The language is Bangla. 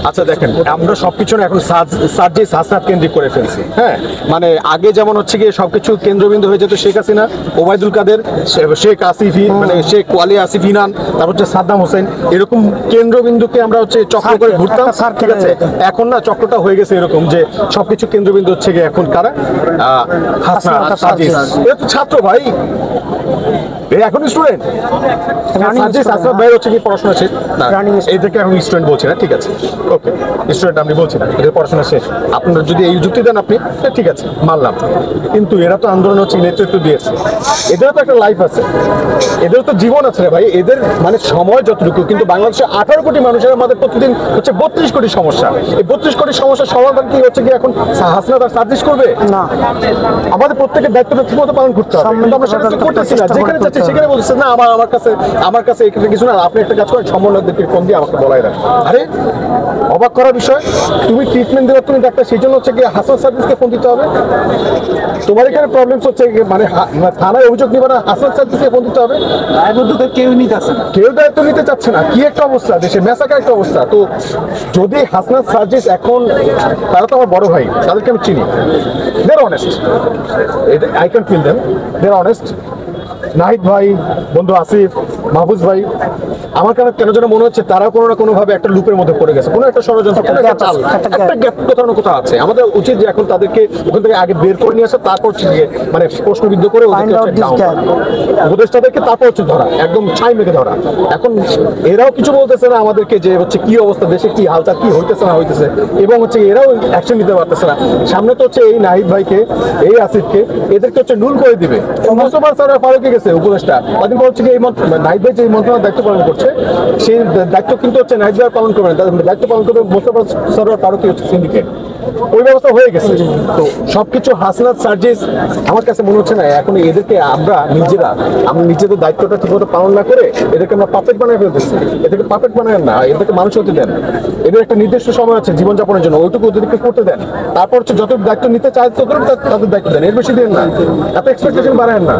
আচ্ছা দেখেন, আমরা সবকিছু না এখন সার্জিস হাসনাত কেন্দ্রিক করে ফেলছি। হ্যাঁ, মানে আগে যেমন হচ্ছে গিয়ে সবকিছু কেন্দ্রবিন্দু হয়ে যেত শেখ হাসিনা, ওবায়দুল কাদের, শেখ আসিফি, মানে শেখ ওয়ালি আসিফ ইনান, তারপর হচ্ছে সাদ্দাম হোসেন, এরকম কেন্দ্রবিন্দুকে আমরা হচ্ছে চক্র করে ঘুরতাম। ঠিক আছে, এখন না চক্রটা হয়ে গেছে এরকম যে সবকিছু কেন্দ্রবিন্দু হচ্ছে গিয়ে এখন কারা? হাসনাত, সার্জিস। এরা তো ছাত্র ভাই, এখন স্টুডেন্ট। সার্জিস হাসনাত ভাই হচ্ছে কি পড়াশোনা শেষ না, এইটাকে এখন স্টুডেন্ট বলছি না। ঠিক আছে, ওকে, স্টুডেন্ট আমি বলছি না, এদের পড়াশোনা শেষ। আপনার যদি এই যুক্তি দেন আপনি, ঠিক আছে মানলাম, কিন্তু এরা তো আন্দোলন হচ্ছে নেতৃত্ব দিয়েছে, এদেরও তো একটা লাইফ আছে, এদেরও তো জীবন আছে রে ভাই। এদের মানে সময় যতটুকু, কিন্তু বাংলাদেশে 18 কোটি মানুষের মধ্যে প্রতিদিন হচ্ছে 32 কোটি সমস্যা। এই 32 কোটি সমস্যার সমাধান কি হচ্ছে কি এখন হাসনাত আর সার্জিস করবে? না, আমাদের প্রত্যেকের দায়িত্বটা ঠিকমতো পালন করতে হবে, কিন্তু আমরা সেটা করতেছি না। যেখানে যাচ্ছে সেখানে বলছে না আমার কাছে এখানে কিছু না, আপনি একটা কাজ করেন, সমন্বয়কদেরকে ফোন দিয়ে আমাকে বলাই রাখেন। আরে অবাক করার বিষয়, তুমি ট্রিটমেন্ট দেওয়ার তুমি ডাক্তার, সেই জন্য হচ্ছে কি হাসনাত সার্জিসকে ফোন দিতে হবে? তোমার এখানে প্রবলেম হচ্ছে মানে থানায় অভিযোগ নিবে না, হাসনাত সার্জিসকে ফোন দিতে হবে? কেউ দায়িত্ব নিতে চাচ্ছে না। কি একটা অবস্থা দেশে, মেসাকার একটা অবস্থা। তো যদি হাসনাত সার্জিস এখন, তারা তো আমার বড় ভাই, তাদেরকে আমি চিনি, they're honest, I can feel them, they're honest. Nahid ভাই, বন্ধু আসিফ, মাহফুজ ভাই, আমার কেন যেন মনে হচ্ছে তারা কোনো না কোনো ভাবে একটা লুপের মধ্যে পড়ে গেছে, কোনো একটা ষড়যন্ত্র, কোনো একটা চাল, একটা গ্যাপ কোথাও না কোথাও আছে। আমাদের উচিত যে এখন তাদেরকে ওখান থেকে আগে বের করে নিয়ে আসা, তারপর মানে প্রশ্নবিদ্ধ করে উপদেষ্টাদেরকে, তারপর হচ্ছে ধরা, একদম ছাই মেখে ধরা। এখন এরাও কিছু বলতেছে না আমাদেরকে যে হচ্ছে কি অবস্থা দেশে, কি হালচাল, কি হইতেছে না হইতেছে, এবং হচ্ছে এরাও অ্যাকশন নিতে পারতেছে না। সামনে তো হচ্ছে এই নাহিদ ভাইকে, এই আসিফকে, এদেরকে হচ্ছে নুল করে দিবে। মোস্তফা সরোয়ার ফারুকী গেছে উপদেষ্টা, তাদের হচ্ছে কি এই নাহিদ ভাই যে মন্ত্রণালয়ের দায়িত্ব পালন করছে, সেই দায়িত্ব কিন্তু হচ্ছে নাহিদ ভাই পালন করবে না, দায়িত্ব পালন করবে মোস্তফা সরোয়ার ফারুকী, হচ্ছে সিন্ডিকেট। ওই ব্যবস্থা হয়ে গেছে। তো সবকিছু হাসনাত সার্জিস, আমার কাছে মনে হচ্ছে না এখন এদেরকে আমরা নিজেদের দায়িত্বটা ঠিকমতো পালন না করে এদেরকে আমরা পারফেক্ট বানিয়ে ফেলতেছি। এদেরকে পারফেক্ট বানায় না, এদেরকে মানুষ হতে দেন। এদের একটা নির্দিষ্ট সময় আছে জীবনযাপনের জন্য, ওইটুকু ওদেরকে করতে দেন। তারপর হচ্ছে যত দায়িত্ব নিতে চায় তত তাদের দায়িত্ব দেন, এর বেশি দেন না, এত এক্সপেকটেশন বাড়ায় না।